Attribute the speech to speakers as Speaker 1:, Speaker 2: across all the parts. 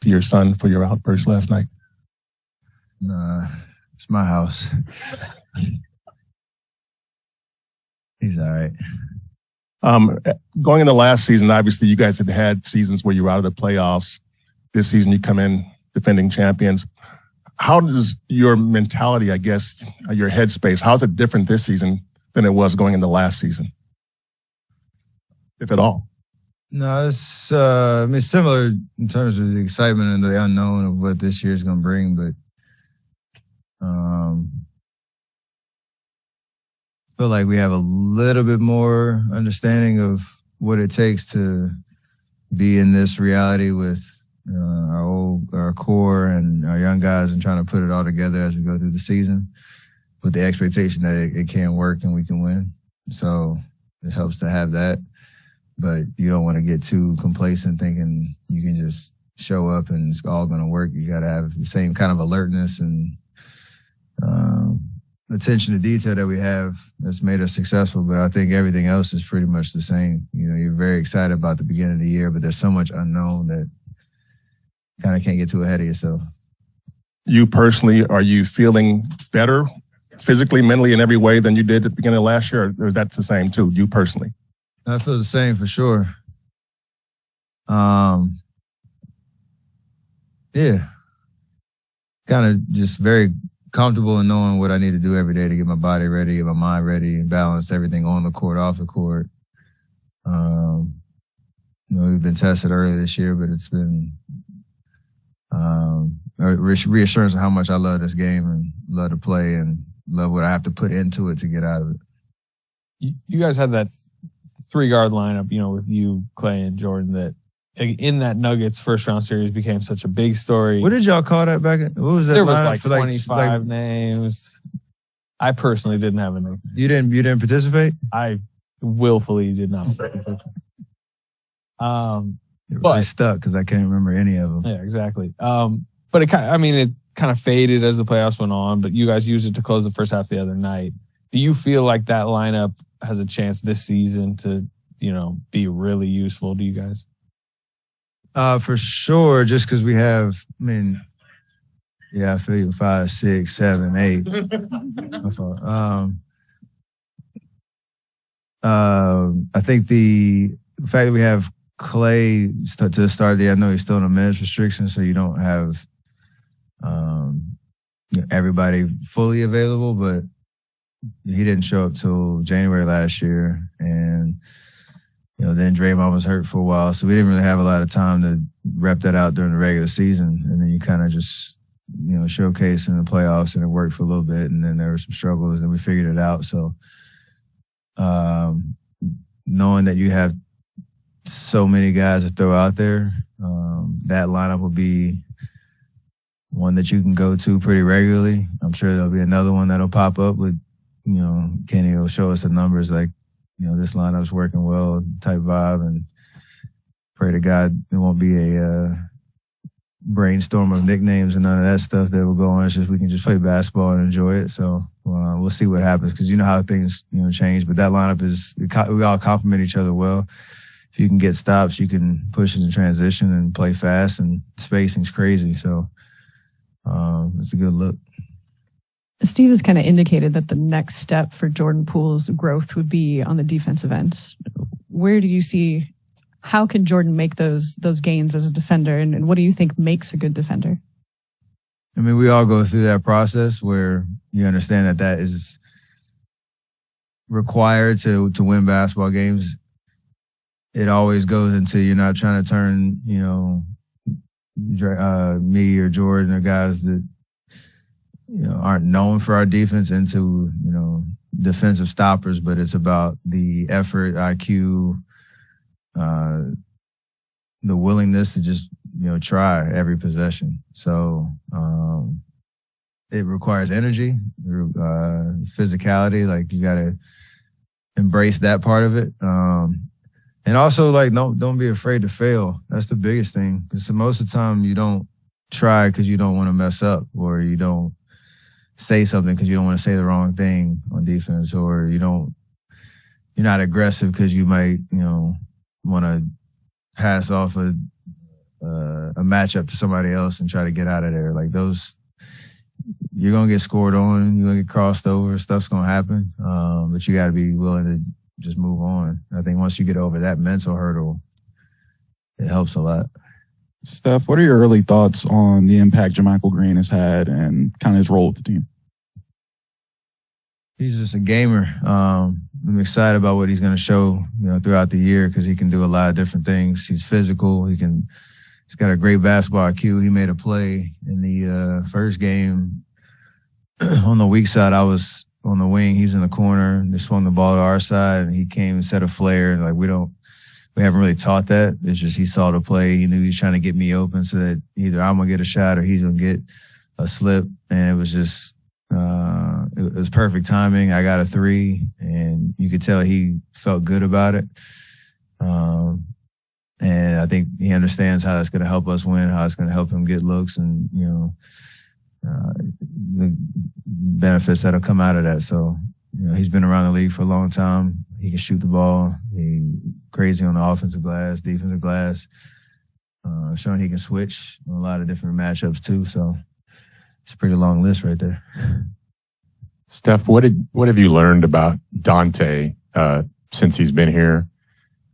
Speaker 1: to your son for your outburst last night?
Speaker 2: Nah, it's my house. He's all right.
Speaker 1: Going into last season, obviously you guys had seasons where you were out of the playoffs. This season you come in defending champions. How does your mentality, I guess, your headspace, how is it different this season than it was going into last season, if at all?
Speaker 2: No, it's similar in terms of the excitement and the unknown of what this year is going to bring, but I feel like we have a little bit more understanding of what it takes to be in this reality with our core and our young guys and trying to put it all together as we go through the season with the expectation that it can work and we can win. So it helps to have that, but you don't want to get too complacent thinking you can just show up and it's all going to work. You got to have the same kind of alertness and attention to detail that we have that's made us successful, but I think everything else is pretty much the same. You know, you're very excited about the beginning of the year, but there's so much unknown that you kind of can't get too ahead of yourself.
Speaker 1: You personally, are you feeling better physically, mentally, in every way than you did at the beginning of last year, or that's the same too, you personally?
Speaker 2: I feel the same for sure. Yeah. Kind of just very comfortable in knowing what I need to do every day to get my body ready, get my mind ready, and balance everything on the court, off the court. We've been tested earlier this year, but it's been reassurance of how much I love this game and love to play and love what I have to put into it to get out of it.
Speaker 3: You guys had that 3-guard lineup, with you, Klay, and Jordan that in that Nuggets first-round series became such a big story.
Speaker 2: What did y'all call that back? What was that?
Speaker 3: There was like 25 names. I personally didn't have a name.
Speaker 2: You didn't participate?
Speaker 3: I willfully did not participate.
Speaker 2: But stuck because I can't remember any of them.
Speaker 3: Yeah, exactly. But it kind of faded as the playoffs went on. But you guys used it to close the first half the other night. Do you feel like that lineup has a chance this season to, be really useful to you guys?
Speaker 2: For sure, just because we have, I feel you, 5, 6, 7, 8. I think the fact that we have Klay to start of the year, I know he's still on a minutes restriction, so you don't have everybody fully available, but he didn't show up till January last year, and then Draymond was hurt for a while, so we didn't really have a lot of time to rep that out during the regular season. And then you kind of just, showcase in the playoffs, and it worked for a little bit. And then there were some struggles, and we figured it out. So knowing that you have so many guys to throw out there, that lineup will be one that you can go to pretty regularly. I'm sure there'll be another one that'll pop up with, Kenny will show us the numbers like, this lineup's working well type vibe, and pray to God it won't be a brainstorm of nicknames and none of that stuff that will go on. It's just we can just play basketball and enjoy it. So we'll see what happens because you know how things change. But that lineup we all complement each other well. If you can get stops, you can push into transition and play fast, and spacing's crazy. So it's a good look.
Speaker 4: Steve has kind of indicated that the next step for Jordan Poole's growth would be on the defensive end. Where do you see, how can Jordan make those gains as a defender, and what do you think makes a good defender?
Speaker 2: We all go through that process where you understand that is required to win basketball games. It always goes into you're not trying to turn, me or Jordan or guys that aren't known for our defense into, defensive stoppers, but it's about the effort, IQ, the willingness to just, try every possession. So it requires energy, physicality. Like you got to embrace that part of it. And also don't be afraid to fail. That's the biggest thing. Because most of the time you don't try because you don't want to mess up, or you don't say something because you don't want to say the wrong thing on defense, or you're not aggressive because you might, want to pass off a a matchup to somebody else and try to get out of there. Like those, you're gonna get scored on, you're gonna get crossed over, stuff's gonna happen. But you got to be willing to just move on. I think once you get over that mental hurdle, it helps a lot.
Speaker 5: Steph, what are your early thoughts on the impact JaMychal Green has had and kind of his role with the team?
Speaker 2: He's just a gamer. I'm excited about what he's going to show, throughout the year because he can do a lot of different things. He's physical. He's got a great basketball IQ. He made a play in the first game on the weak side. I was on the wing. He was in the corner. They swung the ball to our side, and he came and set a flare. And like we haven't really taught that. It's just he saw the play. He knew he was trying to get me open so that either I'm gonna get a shot or he's gonna get a slip. And it was just it was perfect timing. I got a 3, and you could tell he felt good about it. And I think he understands how it's gonna help us win, how it's gonna help him get looks, and the benefits that'll come out of that. So he's been around the league for a long time. He can shoot the ball. He's crazy on the offensive glass, defensive glass, showing he can switch on a lot of different matchups too. So it's a pretty long list right there.
Speaker 6: Steph, what have you learned about Donte since he's been here?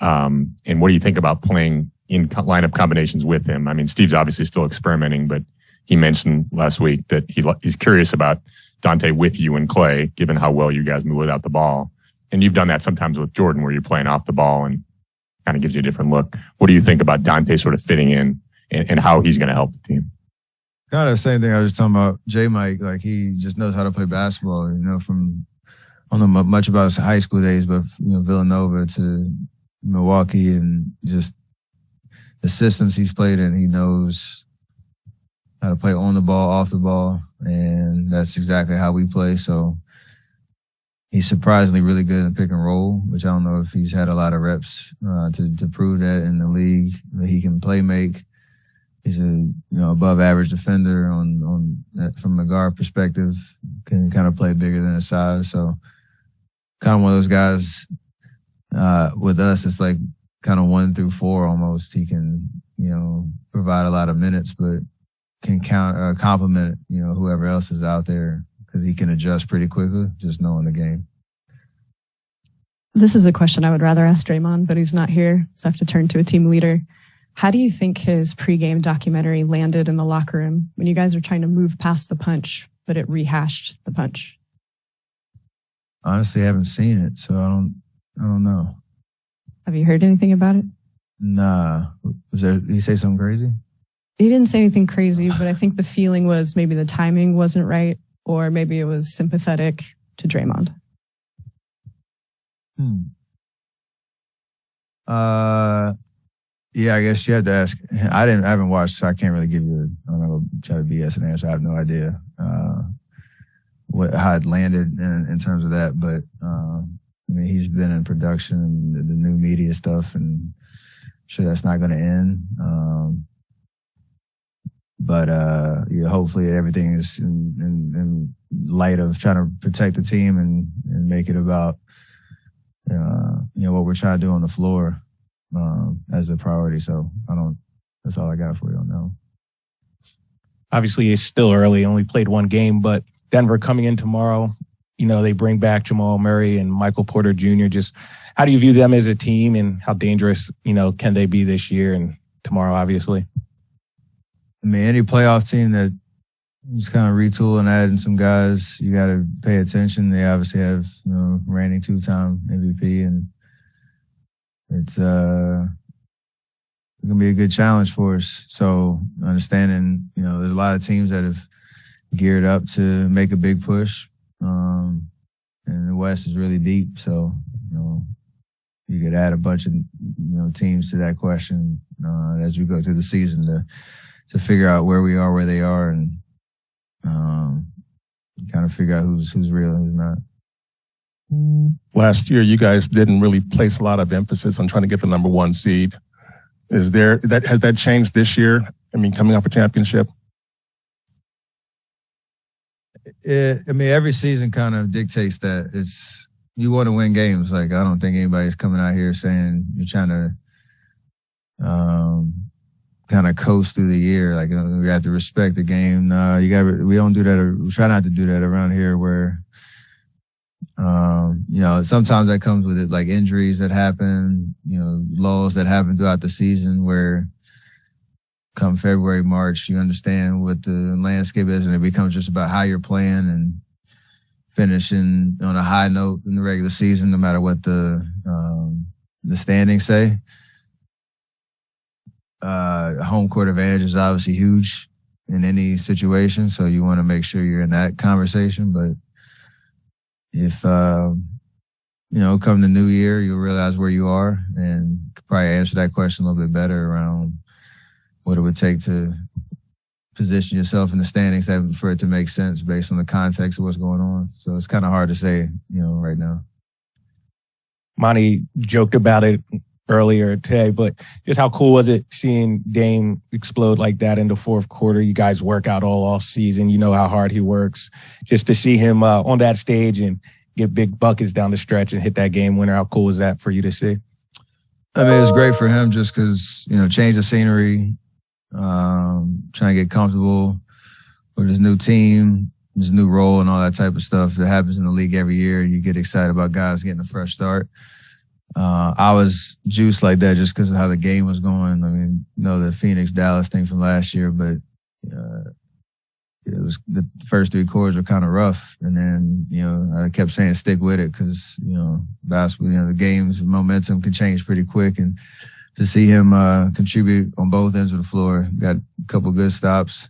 Speaker 6: And what do you think about playing in lineup combinations with him? I mean, Steve's obviously still experimenting, but he mentioned last week that he's curious about Donte with you and Klay, given how well you guys move without the ball. And you've done that sometimes with Jordan where you're playing off the ball and kind of gives you a different look. What do you think about Donte sort of fitting in and how he's going to help the team?
Speaker 2: Kind of the same thing I was talking about JaMychal. Like he just knows how to play basketball, I don't know much about his high school days, but, Villanova to Milwaukee and just the systems he's played in, he knows how to play on the ball, off the ball, and that's exactly how we play. So he's surprisingly really good in pick and roll, which I don't know if he's had a lot of reps to prove that in the league. But he can play make. He's a above average defender on from the guard perspective. Can kind of play bigger than his size. So kind of one of those guys. With us, it's like kind of 1 through 4 almost. He can provide a lot of minutes, but can complement whoever else is out there because he can adjust pretty quickly, just knowing the game.
Speaker 4: This is a question I would rather ask Draymond, but he's not here, so I have to turn to a team leader. How do you think his pregame documentary landed in the locker room when you guys were trying to move past the punch, but it rehashed the punch?
Speaker 2: Honestly, I haven't seen it, so I don't know.
Speaker 4: Have you heard anything about it?
Speaker 2: Nah. Did he say something crazy?
Speaker 4: He didn't say anything crazy, but I think the feeling was maybe the timing wasn't right, or maybe it was sympathetic to Draymond.
Speaker 2: Yeah, I guess you had to ask. I haven't watched, so I can't really give you I'm not going to try to BS an answer. I have no idea how it landed in terms of that. But, he's been in production and the new media stuff, and I'm sure that's not going to end. But hopefully everything is in light of trying to protect the team and make it about, what we're trying to do on the floor as the priority. So that's all I got for you on that.
Speaker 7: Obviously, it's still early, only played 1 game, but Denver coming in tomorrow, they bring back Jamal Murray and Michael Porter Jr. Just how do you view them as a team and how dangerous, can they be this year and tomorrow, obviously?
Speaker 2: I mean, any playoff team that is kind of retooling, adding some guys, you got to pay attention. They obviously have, reigning 2-time MVP, and it's going to be a good challenge for us. So understanding, there's a lot of teams that have geared up to make a big push. And the West is really deep. So, you could add a bunch of, teams to that question as we go through the season to figure out where we are, where they are, and kind of figure out who's real and who's not.
Speaker 1: Last year, you guys didn't really place a lot of emphasis on trying to get the number 1 seed. Has that changed this year? I mean, coming off a championship?
Speaker 2: Every season kind of dictates that. You want to win games. Like, I don't think anybody's coming out here saying you're trying to kind of coast through the year. Like, we have to respect the game. We don't do that. We try not to do that around here where, sometimes that comes with it, like injuries that happen, lulls that happen throughout the season where come February, March, you understand what the landscape is and it becomes just about how you're playing and finishing on a high note in the regular season, no matter what the standings say. Home court advantage is obviously huge in any situation, so you want to make sure you're in that conversation. But if come the new year, you'll realize where you are and could probably answer that question a little bit better around what it would take to position yourself in the standings for it to make sense based on the context of what's going on. So it's kind of hard to say, right now.
Speaker 7: Monty joked about it earlier today, but just how cool was it seeing Dame explode like that in the fourth quarter? You guys work out all off season. You know how hard he works. Just to see him on that stage and get big buckets down the stretch and hit that game winner. How cool was that for you to see?
Speaker 2: I mean, it was great for him just because, change of scenery, trying to get comfortable with his new team, his new role and all that type of stuff that happens in the league every year. You get excited about guys getting a fresh start. I was juiced like that just because of how the game was going. I mean, the Phoenix-Dallas thing from last year, but it was the first three quarters were kind of rough. And then, I kept saying stick with it because, basketball, the game's momentum can change pretty quick. And to see him contribute on both ends of the floor, got a couple good stops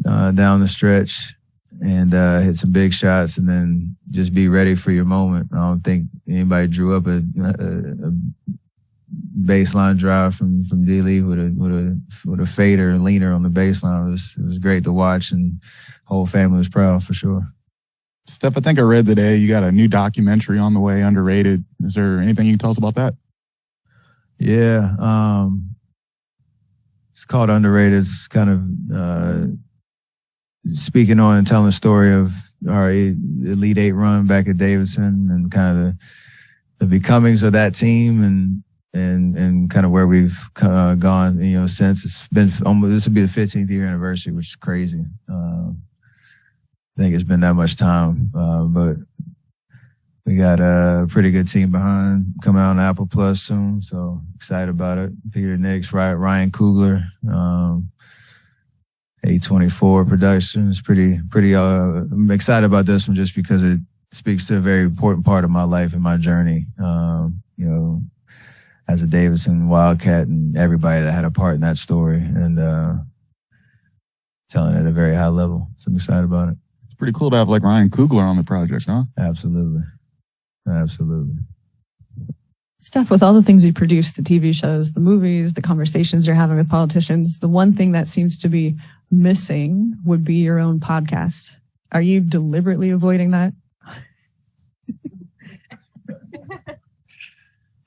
Speaker 2: down the stretch and hit some big shots, and then just be ready for your moment. I don't think anybody drew up a baseline drive from D-Lee with a fader and leaner on the baseline. It was great to watch, and the whole family was proud for sure.
Speaker 5: Steph, I think I read today you got a new documentary on the way, Underrated. Is there anything you can tell us about that?
Speaker 2: Yeah. It's called Underrated. It's kind of speaking on and telling the story of our Elite Eight run back at Davidson and kind of the becomings of that team and kind of where we've gone, since. It's been this will be the 15th year anniversary, which is crazy. I think it's been that much time, but we got a pretty good team behind, coming out on Apple Plus soon, so excited about it. Peter Nix, Ryan Coogler, A24 Productions. I'm excited about this one just because it speaks to a very important part of my life and my journey. As a Davidson Wildcat and everybody that had a part in that story, and telling it at a very high level. So I'm excited about it.
Speaker 5: It's pretty cool to have like Ryan Coogler on the project, huh?
Speaker 2: Absolutely.
Speaker 4: Steph, with all the things you produce, the TV shows, the movies, the conversations you're having with politicians, the one thing that seems to be missing would be your own podcast. Are you deliberately avoiding that?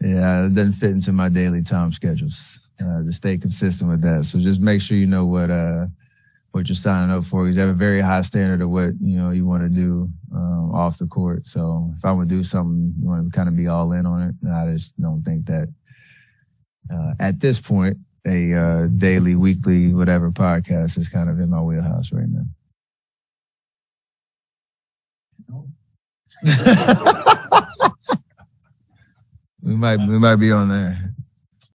Speaker 2: Yeah, it doesn't fit into my daily time schedules to stay consistent with that. So just make sure you know what you're signing up for. Because you have a very high standard of what you want to do off the court. So if I want to do something, you want to kind of be all in on it. And I just don't think that at this point a daily, weekly, whatever podcast is kind of in my wheelhouse right now. We might be on there.